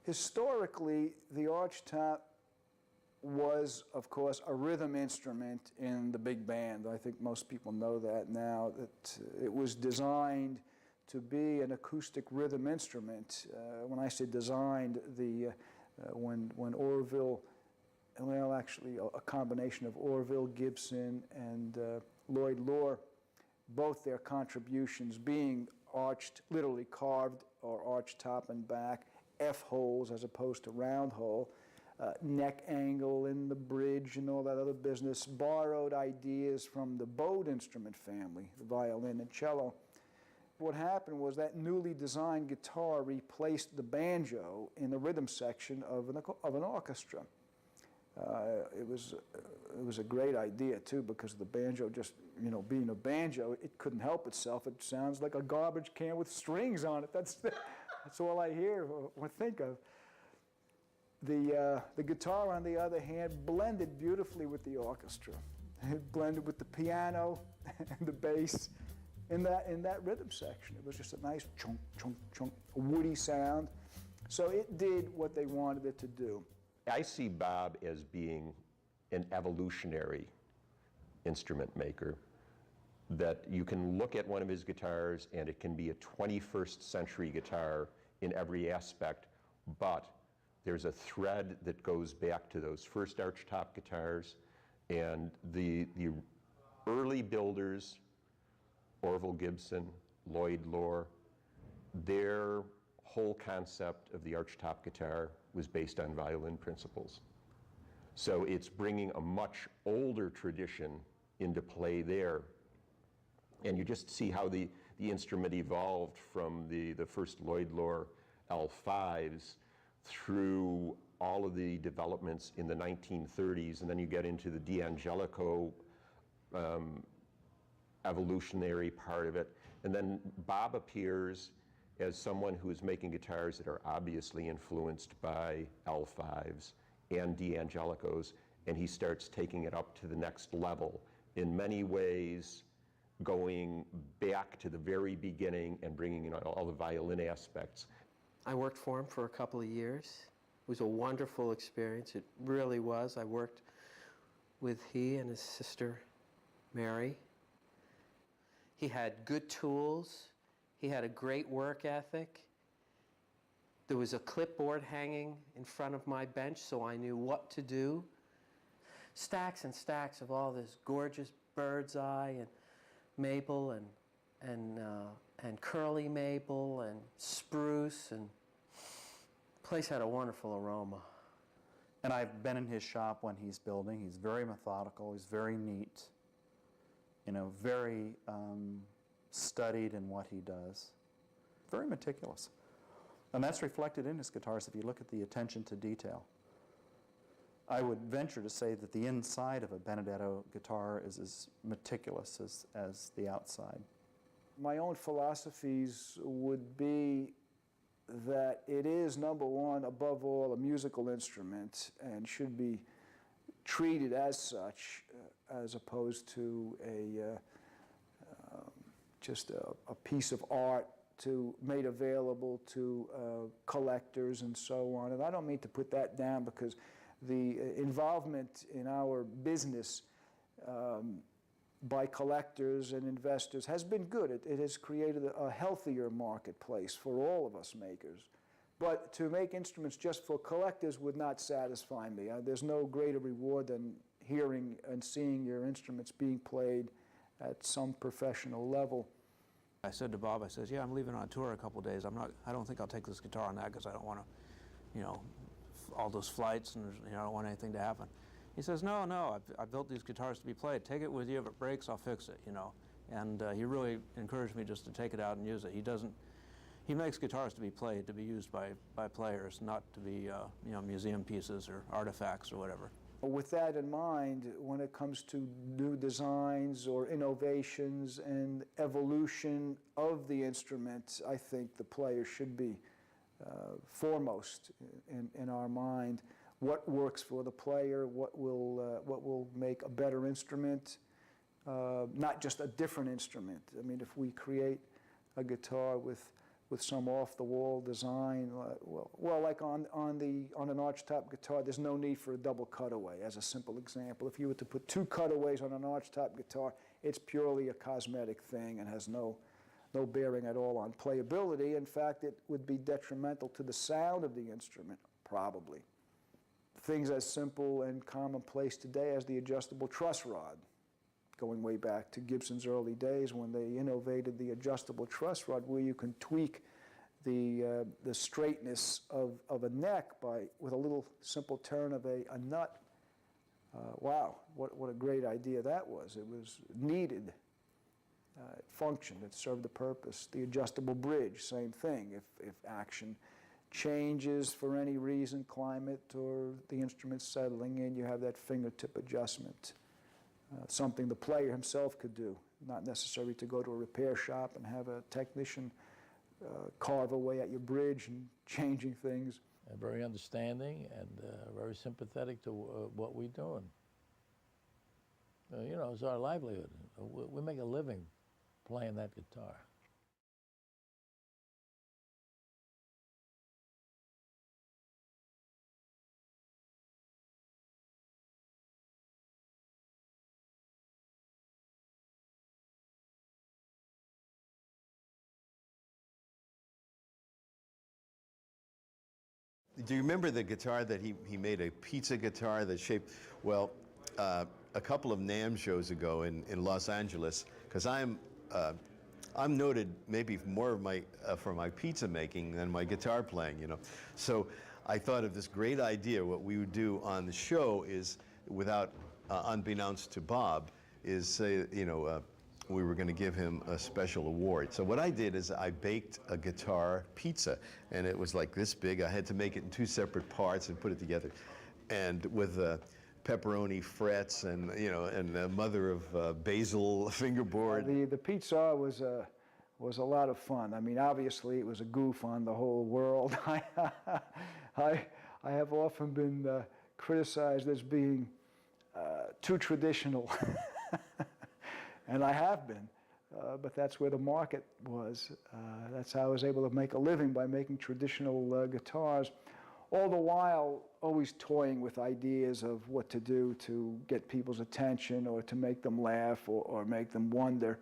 Historically, the arch top was, of course, a rhythm instrument in the big band. I think most people know that now, that it was designed to be an acoustic rhythm instrument. When I say designed, when Orville, well, actually a combination of Orville, Gibson, and Lloyd Loar, both their contributions being arched, literally carved, or arched top and back, F-holes as opposed to round hole, neck angle in the bridge and all that other business, borrowed ideas from the bowed instrument family, the violin and cello. What happened was that newly designed guitar replaced the banjo in the rhythm section of an orchestra. It was a great idea too, because the banjo, just, you know, being a banjo, it couldn't help itself. It sounds like a garbage can with strings on it. That's all I hear or think of. The guitar, on the other hand, blended beautifully with the orchestra. It blended with the piano and the bass in that rhythm section. It was just a nice chunk, chunk, chunk, a woody sound. So it did what they wanted it to do. I see Bob as being an evolutionary instrument maker, that you can look at one of his guitars and it can be a 21st century guitar in every aspect, but there's a thread that goes back to those first archtop guitars, and the early builders, Orville Gibson, Lloyd Loar, their whole concept of the archtop guitar was based on violin principles. So it's bringing a much older tradition into play there. And you just see how the instrument evolved from the first Lloyd Loar L5s through all of the developments in the 1930s, and then you get into the D'Angelico evolutionary part of it. And then Bob appears as someone who is making guitars that are obviously influenced by L5s and D'Angelicos, and he starts taking it up to the next level, in many ways going back to the very beginning and bringing in all the violin aspects. I worked for him for a couple of years. It was a wonderful experience. It really was. I worked with he and his sister, Mary. He had good tools. He had a great work ethic. There was a clipboard hanging in front of my bench, so I knew what to do. Stacks and stacks of all this gorgeous bird's eye and maple and curly maple and spruce, and the place had a wonderful aroma. And I've been in his shop when he's building. He's very methodical. He's very neat. You know, very studied in what he does. Very meticulous. And that's reflected in his guitars if you look at the attention to detail. I would venture to say that the inside of a Benedetto guitar is as meticulous as the outside. My own philosophies would be that it is, number one, above all, a musical instrument and should be treated as such, as opposed to just a piece of art made available to collectors and so on. And I don't mean to put that down, because the involvement in our business by collectors and investors has been good. It has created a healthier marketplace for all of us makers. But to make instruments just for collectors would not satisfy me. There's no greater reward than hearing and seeing your instruments being played at some professional level. I said to Bob, I says, yeah, I'm leaving on tour a couple days. I don't think I'll take this guitar on that, because I don't want to, you know, all those flights, and I don't want anything to happen. He says, no, I built these guitars to be played. Take it with you. If it breaks, I'll fix it, you know. And he really encouraged me just to take it out and use it. He makes guitars to be played, to be used by players, not to be, you know, museum pieces or artifacts or whatever. With that in mind, when it comes to new designs or innovations and evolution of the instrument, I think the player should be foremost in our mind. What works for the player, what will make a better instrument, not just a different instrument. I mean, if we create a guitar with with some off-the-wall design. Well, like on an archtop guitar, there's no need for a double cutaway, as a simple example. If you were to put 2 cutaways on an archtop guitar, it's purely a cosmetic thing and has no bearing at all on playability. In fact, it would be detrimental to the sound of the instrument, probably. Things as simple and commonplace today as the adjustable truss rod, going way back to Gibson's early days when they innovated the adjustable truss rod, where you can tweak the straightness of a neck with a little simple turn of a nut. Wow, what a great idea that was. It was needed. It functioned, it served the purpose. The adjustable bridge, same thing. If action changes for any reason, climate or the instrument settling in, you have that fingertip adjustment. Something the player himself could do, not necessary to go to a repair shop and have a technician carve away at your bridge and changing things. And very understanding and very sympathetic to what we're doing. You know, it's our livelihood. We make a living playing that guitar. Do you remember the guitar that he made, a pizza guitar that shaped, well, a couple of NAMM shows ago in Los Angeles, because I'm noted maybe more of for my pizza making than my guitar playing, you know. So I thought of this great idea. What we would do on the show is, without, unbeknownst to Bob, is say, you know, we were going to give him a special award. So what I did is I baked a guitar pizza, and it was like this big. I had to make it in 2 separate parts and put it together, and with pepperoni frets and, you know, and a mother of basil fingerboard. The pizza was a lot of fun. I mean, obviously it was a goof on the whole world. I have often been criticized as being too traditional. And I have been, but that's where the market was. That's how I was able to make a living, by making traditional guitars, all the while always toying with ideas of what to do to get people's attention or to make them laugh or make them wonder.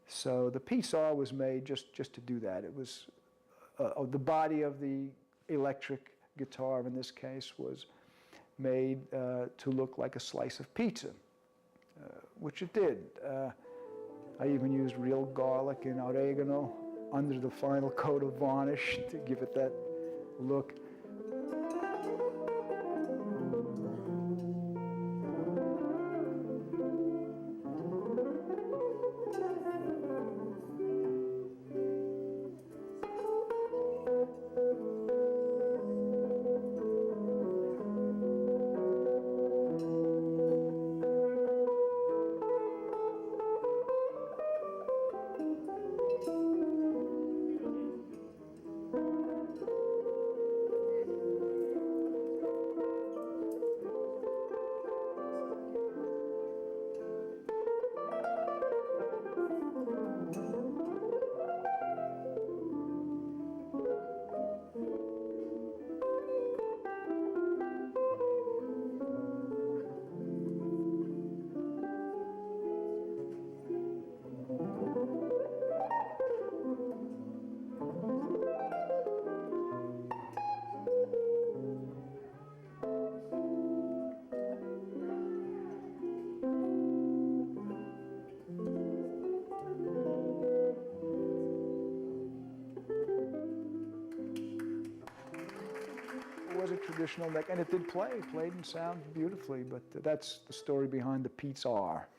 So the pizza was made just to do that. It was, the body of the electric guitar in this case was made to look like a slice of pizza, which it did. I even used real garlic and oregano under the final coat of varnish to give it that look. Was a traditional neck, and it did play. It played and sounded beautifully, but that's the story behind the pizza R.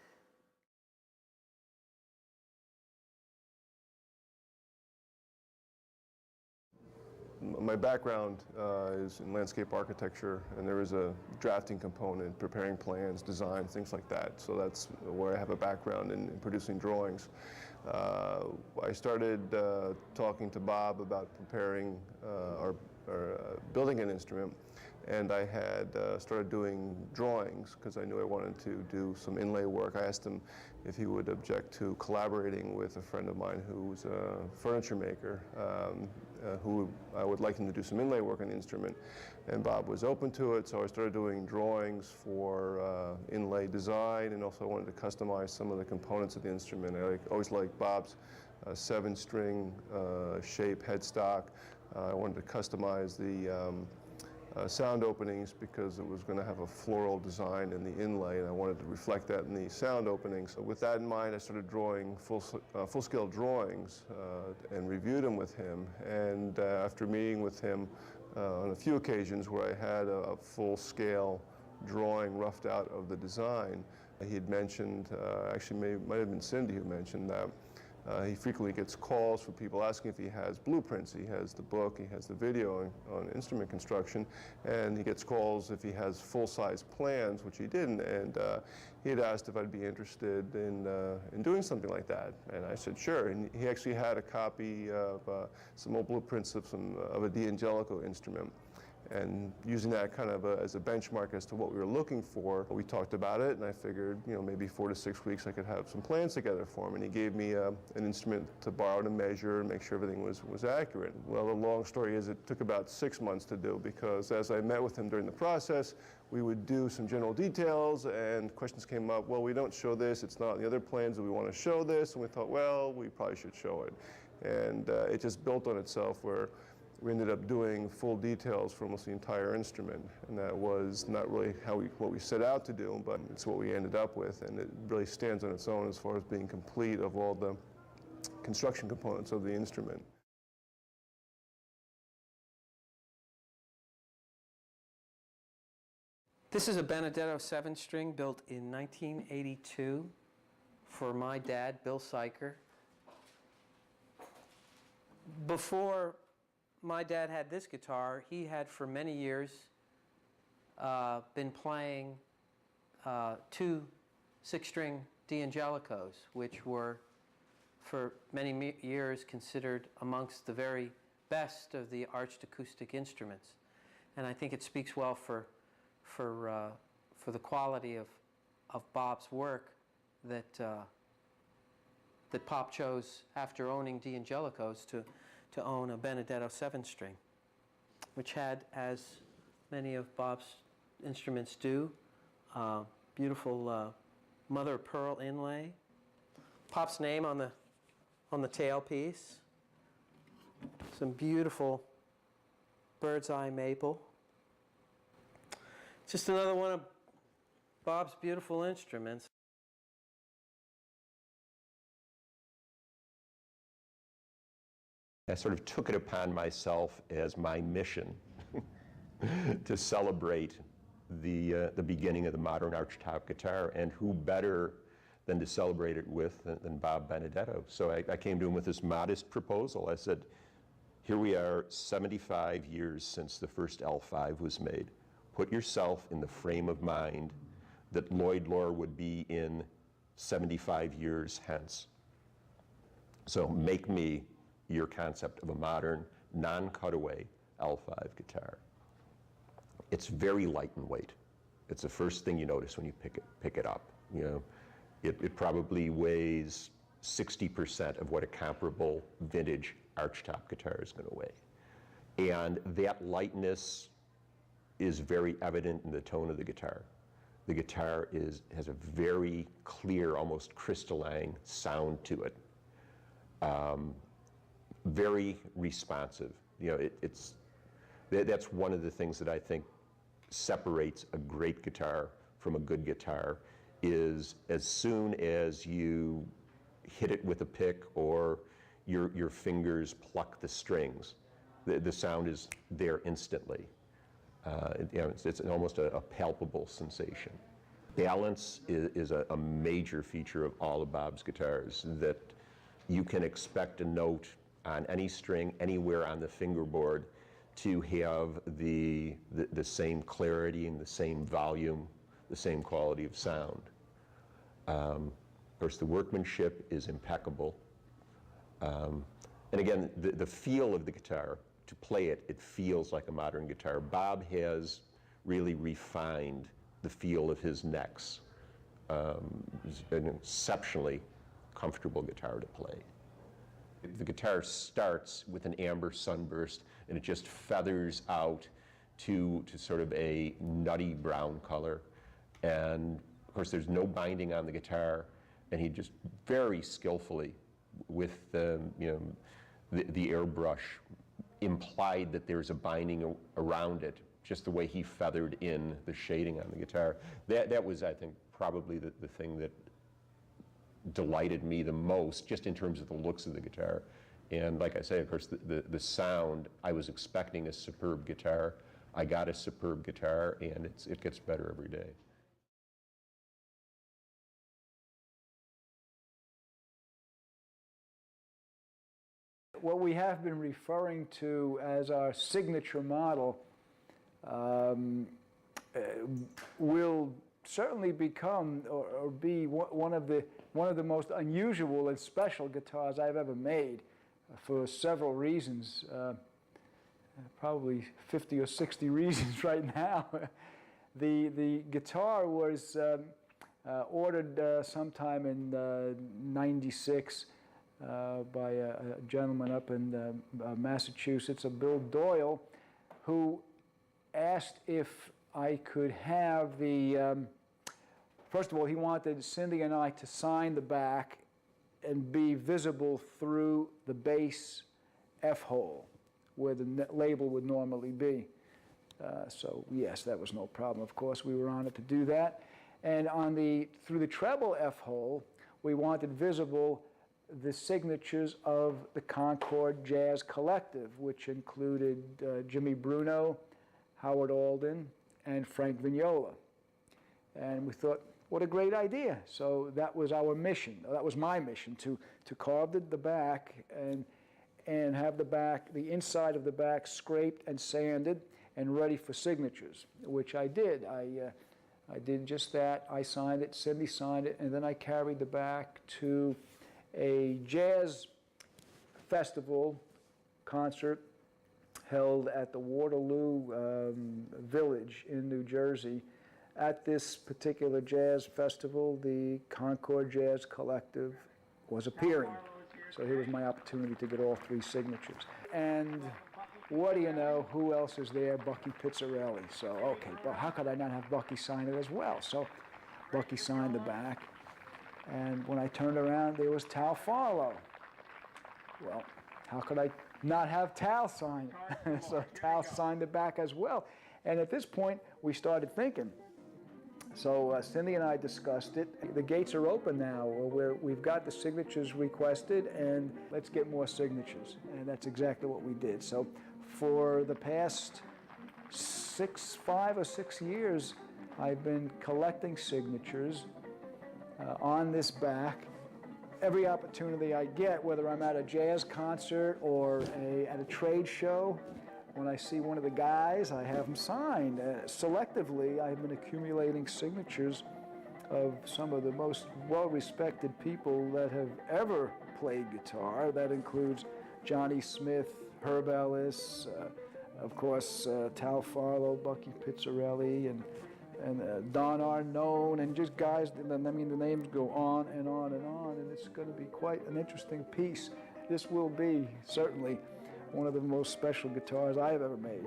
My background is in landscape architecture, and there is a drafting component, preparing plans, design, things like that. So that's where I have a background in producing drawings. I started talking to Bob about preparing or building an instrument and I had started doing drawings because I knew I wanted to do some inlay work. I asked him if he would object to collaborating with a friend of mine who was a furniture maker, who I would like him to do some inlay work on the instrument. And Bob was open to it, so I started doing drawings for inlay design, and also I wanted to customize some of the components of the instrument. I always liked Bob's 7-string shape headstock. I wanted to customize the sound openings because it was going to have a floral design in the inlay, and I wanted to reflect that in the sound openings. So with that in mind, I started drawing full-scale drawings and reviewed them with him. And after meeting with him on a few occasions where I had a full-scale drawing roughed out of the design, he had mentioned, actually might have been Cindy who mentioned that, he frequently gets calls from people asking if he has blueprints. He has the book, he has the video on instrument construction, and he gets calls if he has full-size plans, which he didn't, and he had asked if I'd be interested in doing something like that, and I said sure. And he actually had a copy of some old blueprints of a D'Angelico instrument. And using that kind of as a benchmark as to what we were looking for, we talked about it, and I figured, maybe 4 to 6 weeks I could have some plans together for him. And he gave me an instrument to borrow to measure and make sure everything was accurate. Well, the long story is it took about 6 months to do, because as I met with him during the process, we would do some general details, and questions came up, well, we don't show this, it's not on the other plans, and we want to show this, and we thought, well, we probably should show it. And it just built on itself, where we ended up doing full details for almost the entire instrument, and that was not really what we set out to do, but it's what we ended up with, and it really stands on its own as far as being complete of all the construction components of the instrument. This is a Benedetto 7-string built in 1982 for my dad, Bill Syker. Before my dad had this guitar, he had for many years been playing 2 6-string D'Angelicos, which were for many years considered amongst the very best of the arched acoustic instruments. And I think it speaks well for the quality of Bob's work that Pop chose, after owning D'Angelicos, to own a Benedetto 7-string, which had, as many of Bob's instruments do, beautiful mother of pearl inlay, Pop's name on the tailpiece, some beautiful bird's eye maple. Just another one of Bob's beautiful instruments. I sort of took it upon myself as my mission to celebrate the beginning of the modern archtop guitar, and who better than to celebrate it with than Bob Benedetto. So I came to him with this modest proposal. I said, here we are 75 years since the first L5 was made. Put yourself in the frame of mind that Lloyd Loar would be in 75 years hence. So make me your concept of a modern, non-cutaway L5 guitar. It's very light in weight. It's the first thing you notice when you pick it up. It probably weighs 60% of what a comparable vintage archtop guitar is going to weigh. And that lightness is very evident in the tone of the guitar. The guitar has a very clear, almost crystalline sound to it. Very responsive. That's one of the things that I think separates a great guitar from a good guitar, is as soon as you hit it with a pick or your fingers pluck the strings, the sound is there instantly. It's almost a palpable sensation. Balance is a major feature of all of Bob's guitars, that you can expect a note on any string, anywhere on the fingerboard, to have the same clarity and the same volume, the same quality of sound. Of course, the workmanship is impeccable. And again, the feel of the guitar, to play it, it feels like a modern guitar. Bob has really refined the feel of his necks. It's an exceptionally comfortable guitar to play. The guitar starts with an amber sunburst, and it just feathers out to sort of a nutty brown color. And of course, there's no binding on the guitar, and he just very skillfully, with the airbrush, implied that there's a binding around it, just the way he feathered in the shading on the guitar. That was, I think, probably the thing that delighted me the most, just in terms of the looks of the guitar. And like I say, of course, the sound, I was expecting a superb guitar. I got a superb guitar, and it gets better every day. What we have been referring to as our signature model will certainly become or be one of the most unusual and special guitars I've ever made, for several reasons. Probably 50 or 60 reasons right now. The guitar was ordered sometime in '96 by a gentleman up in Massachusetts, Bill Doyle, who asked if I could have the, first of all, he wanted Cindy and I to sign the back and be visible through the bass F-hole, where the label would normally be. So yes, that was no problem. Of course, we were honored to do that. And through the treble F-hole, we wanted visible the signatures of the Concord Jazz Collective, which included Jimmy Bruno, Howard Alden, and Frank Vignola. And we thought, what a great idea. So that was our mission. That was my mission, to carve the back and have the inside of the back scraped and sanded and ready for signatures, which I did. I did just that. I signed it, Cindy signed it, and then I carried the back to a jazz festival concert held at the Waterloo Village in New Jersey. At this particular jazz festival, the Concord Jazz Collective was appearing. So here was my opportunity to get all three signatures. And what do you know, who else is there? Bucky Pizzarelli. So, okay, but how could I not have Bucky sign it as well? So Bucky signed the back. And when I turned around, there was Tal Farlow. Well, how could I not have Tal sign it? So Tal signed the back as well. And at this point, we started thinking. So Cindy and I discussed it. The gates are open now. We've got the signatures requested, and let's get more signatures. And that's exactly what we did. So for the past 5 or 6 years, I've been collecting signatures on this back. Every opportunity I get, whether I'm at a jazz concert or at a trade show, when I see one of the guys, I have them signed. Selectively, I've been accumulating signatures of some of the most well-respected people that have ever played guitar. That includes Johnny Smith, Herb Ellis, of course, Tal Farlow, Bucky Pizzarelli, and Don Arnone, and just guys. I mean, the names go on and on and on, and it's going to be quite an interesting piece. This will be certainly one of the most special guitars I have ever made.